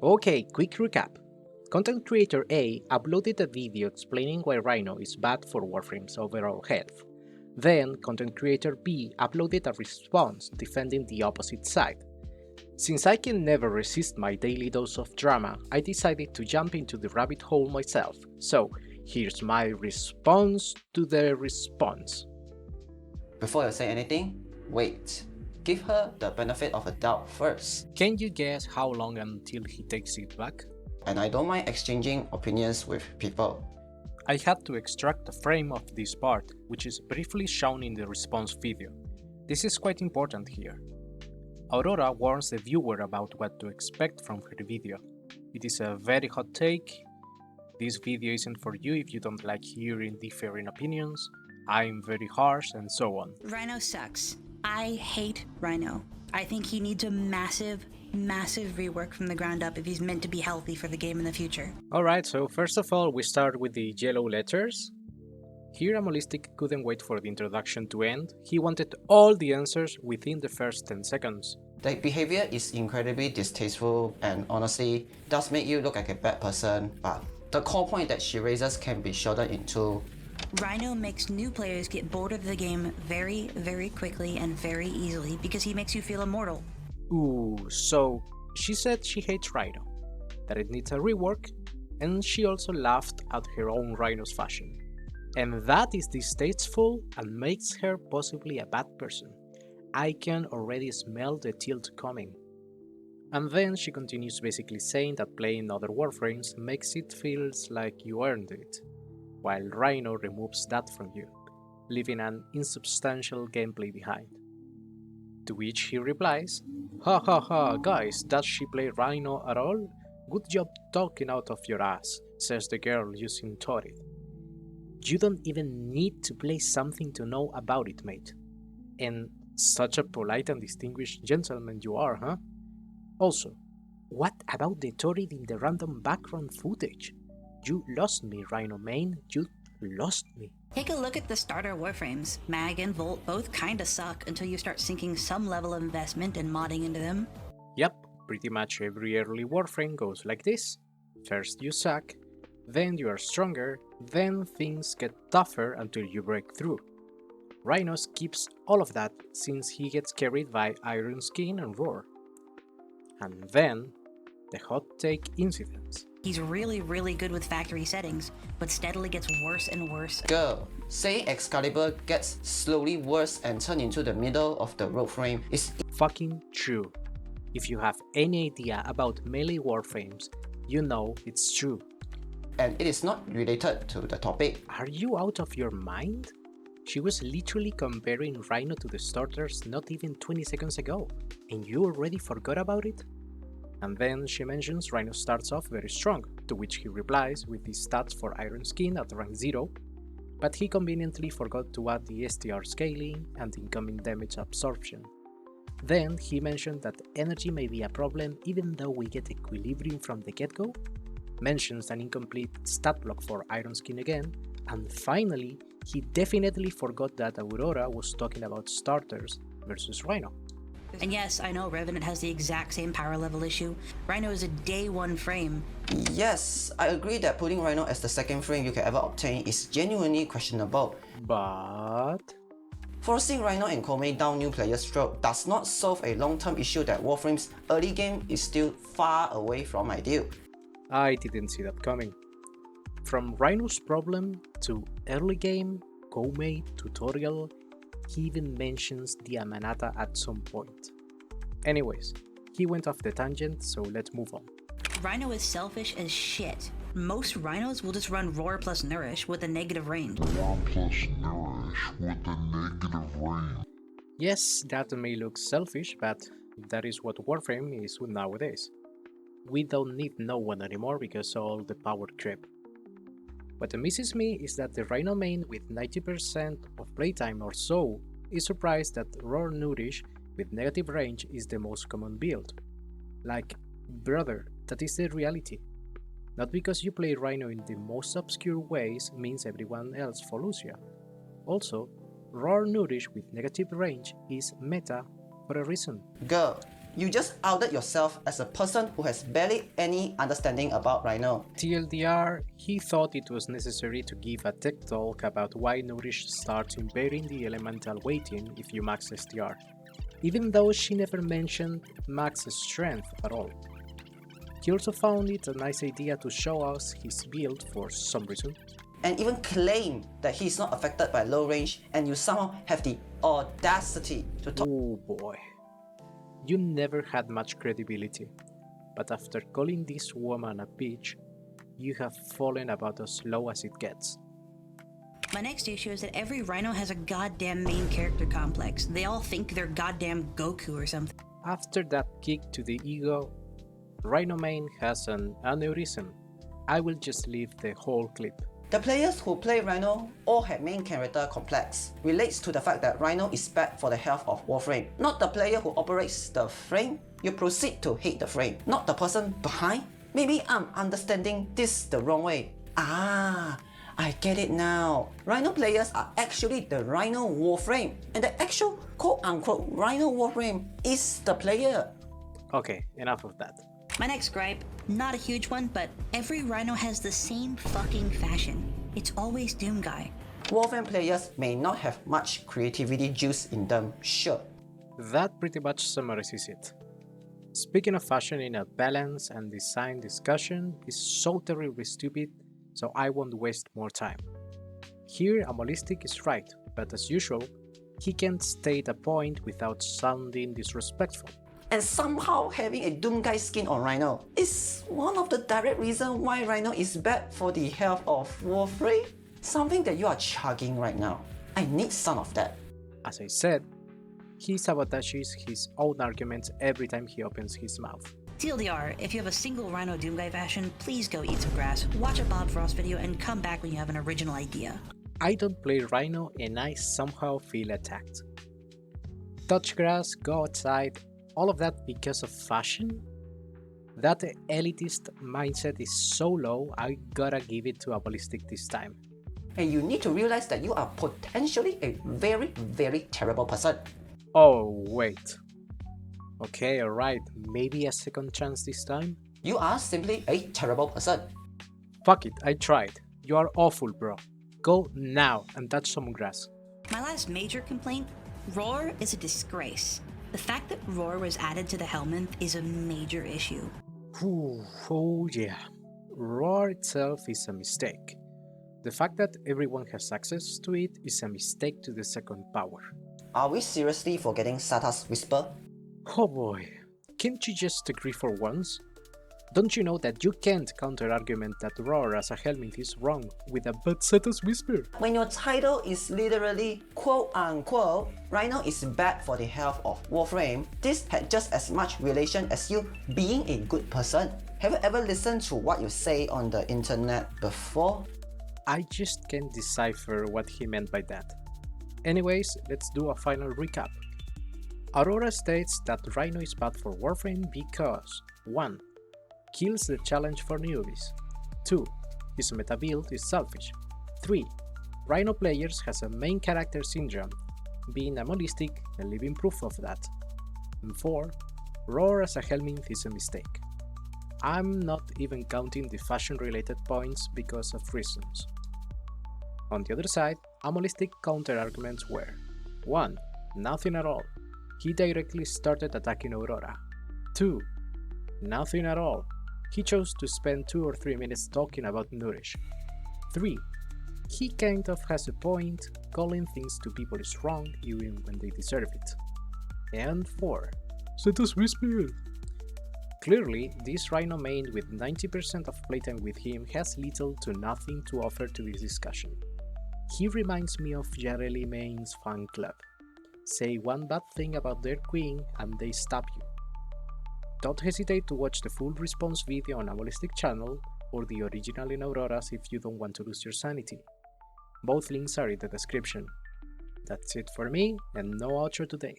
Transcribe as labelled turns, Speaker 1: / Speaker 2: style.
Speaker 1: Okay, quick recap. Content creator A uploaded a video explaining why Rhino is bad for Warframe's overall health. Then, content creator B uploaded a response defending the opposite side. Since I can never resist my daily dose of drama, I decided to jump into the rabbit hole myself. So, here's my response to the response.
Speaker 2: Before you say anything, wait. Give her the benefit of a doubt first.
Speaker 1: Can you guess how long until he takes it back?
Speaker 2: And I don't mind exchanging opinions with people.
Speaker 1: I had to extract a frame of this part, which is briefly shown in the response video. This is quite important here. Aurora warns the viewer about what to expect from her video. It is a very hot take. This video isn't for you if you don't like hearing differing opinions. I'm very harsh and so on.
Speaker 3: Rhino sucks. I hate Rhino. I think he needs a massive rework from the ground up if he's meant to be healthy for the game in the future.
Speaker 1: Alright, so first of all we start with the yellow letters. Here Amolistic couldn't wait for the introduction to end. He wanted all the answers within the first 10 seconds.
Speaker 2: The behavior is incredibly distasteful and honestly does make you look like a bad person, but the core point that she raises can be shouldered into.
Speaker 3: Rhino makes new players get bored of the game very quickly and very easily because he makes you feel immortal.
Speaker 1: Ooh, so she said she hates Rhino, that it needs a rework, and she also laughed at her own Rhino's fashion. And that is distasteful and makes her possibly a bad person. I can already smell the tilt coming. And then she continues basically saying that playing other Warframes makes it feels like you earned it, while Rhino removes that from you, leaving an insubstantial gameplay behind. To which he replies, "Ha ha ha, guys, does she play Rhino at all? Good job talking out of your ass," says the girl using Torrid. You don't even need to play something to know about it, mate. And such a polite and distinguished gentleman you are, huh? Also, what about the Torrid in the random background footage? You lost me, Rhino main, you lost me.
Speaker 3: Take a look at the starter Warframes. Mag and Volt both kinda suck until you start sinking some level of investment and modding into them.
Speaker 1: Yep, pretty much every early Warframe goes like this. First you suck, then you are stronger, then things get tougher until you break through. Rhino skips all of that since he gets carried by Iron Skin and Roar. And then, the hot take incidents.
Speaker 3: He's really good with factory settings, but steadily gets worse and worse.
Speaker 2: Girl, saying Excalibur gets slowly worse and turn into the middle of the road frame is
Speaker 1: Fucking true. If you have any idea about melee Warframes, you know it's true.
Speaker 2: and it is not related to the topic.
Speaker 1: Are you out of your mind? She was literally comparing Rhino to the starters not even 20 seconds ago, and you already forgot about it? And then she mentions Rhino starts off very strong, to which he replies with his stats for Iron Skin at rank 0, but he conveniently forgot to add the STR scaling and incoming damage absorption. Then he mentioned that energy may be a problem even though we get equilibrium from the get-go, mentions an incomplete stat block for Iron Skin again, and finally, he definitely forgot that Aurora was talking about starters versus Rhino.
Speaker 3: And yes, I know Revenant has the exact same power level issue. Rhino is a day 1 frame.
Speaker 2: Yes, I agree that putting Rhino as the second frame you can ever obtain is genuinely questionable.
Speaker 1: But
Speaker 2: Forcing Rhino and Kome down new players' throat does not solve a long-term issue that Warframe's early game is still far away from ideal.
Speaker 1: I didn't see that coming. From Rhino's problem to early game, Kome, tutorial, he even mentions the Amanata at some point. Anyways, he went off the tangent, so let's move on.
Speaker 3: Rhino is selfish as shit. Most Rhinos will just run Roar plus Nourish with a negative range.
Speaker 1: Yes, that may look selfish, but that is what Warframe is nowadays. We don't need no one anymore because of all the power creep. What amuses me is that the Rhino main with 90% of playtime or so is surprised that Roar Nourish with negative range is the most common build. Like, brother, that is the reality. Not because you play Rhino in the most obscure ways means everyone else follows you. Also, Roar Nourish with negative range is meta for a reason.
Speaker 2: Girl, You just outed yourself as a person who has barely any understanding about Rhino.
Speaker 1: TLDR, he thought it was necessary to give a tech talk about why Nourish starts invading the elemental waiting if you max STR, even though she never mentioned max strength at all. He also found it a nice idea to show us his build for some reason,
Speaker 2: and even claim that he's not affected by low range, and you somehow have the audacity to talk.
Speaker 1: Oh boy. You never had much credibility, but after calling this woman a bitch, you have fallen about as low as it gets.
Speaker 3: My next issue is that every Rhino has a goddamn main character complex. They all think they're goddamn Goku or something.
Speaker 1: After that kick to the ego, Rhino main has an aneurysm. I will just leave the whole clip.
Speaker 2: The players who play Rhino all have main character complex, relates to the fact that Rhino is bad for the health of warframe. Not the player who operates the frame, you proceed to hate the frame, not the person behind. Maybe I'm understanding this the wrong way. Ah, I get it now. Rhino players are actually the Rhino warframe, and the actual quote-unquote Rhino warframe is the player.
Speaker 1: Okay, enough of that.
Speaker 3: My next gripe, not a huge one, but every Rhino has the same fucking fashion. It's always Doom Guy.
Speaker 2: Warframe players may not have much creativity juice in them, sure.
Speaker 1: That pretty much summarizes it. Speaking of fashion in a balance and design discussion is so terribly stupid, so I won't waste more time. Here Amolistic is right, but as usual, he can't state a point without sounding disrespectful.
Speaker 2: And somehow having a Doom Guy skin on Rhino is one of the direct reasons why Rhino is bad for the health of Warframe. Something that you are chugging right now. I need some of that.
Speaker 1: As I said, he sabotages his own arguments every time he opens his mouth.
Speaker 3: TLDR, if you have a single Rhino Doom Guy fashion, please go eat some grass, watch a Bob Frost video, and come back when you have an original idea.
Speaker 1: I don't play Rhino and I somehow feel attacked. Touch grass, go outside, all of that because of fashion? That elitist mindset is so low, I gotta give it to a ballistic this time.
Speaker 2: And you need to realize that you are potentially a very, very terrible person.
Speaker 1: Oh, wait. Okay, alright, maybe a second chance this time?
Speaker 2: You are simply a terrible person.
Speaker 1: Fuck it, I tried. You are awful, bro. Go now and touch some grass.
Speaker 3: My last major complaint, Roar is a disgrace. The fact that Roar was added to the Helminth is a major issue.
Speaker 1: Oh yeah. Roar itself is a mistake. The fact that everyone has access to it is a mistake to the second power.
Speaker 2: Are we seriously forgetting Sata's Whisper?
Speaker 1: Oh boy, can't you just agree for once? Don't you know that you can't counter-argument that Roar as a Helminth is wrong with a "but Sata's Whisper"?
Speaker 2: When your title is literally quote-unquote Rhino is bad for the health of Warframe, this had just as much relation as you being a good person. Have you ever listened to what you say on the internet before?
Speaker 1: I just can't decipher what he meant by that. Anyways, let's do a final recap. Aurora states that Rhino is bad for Warframe because 1. Kills the challenge for newbies. 2. His meta build is selfish. 3. Rhino players has a main character syndrome, being a Amolistic a living proof of that. And 4. Roar as a Helminth is a mistake. I'm not even counting the fashion related points because of reasons. On the other side, Amolistic counter-arguments were 1. Nothing at all. He directly started attacking Aurora. 2. Nothing at all. He chose to spend 2 or 3 minutes talking about Nourish. 3. He kind of has a point, calling things to people is wrong even when they deserve it. And 4. Sata's Whisper. Clearly, this Rhino main with 90% of playtime with him has little to nothing to offer to this discussion. He reminds me of Yareli main's fan club. Say one bad thing about their queen and they stab you. Don't hesitate to watch the full response video on Amolistic channel or the original in Aurora's if you don't want to lose your sanity. Both links are in the description. That's it for me and no outro today.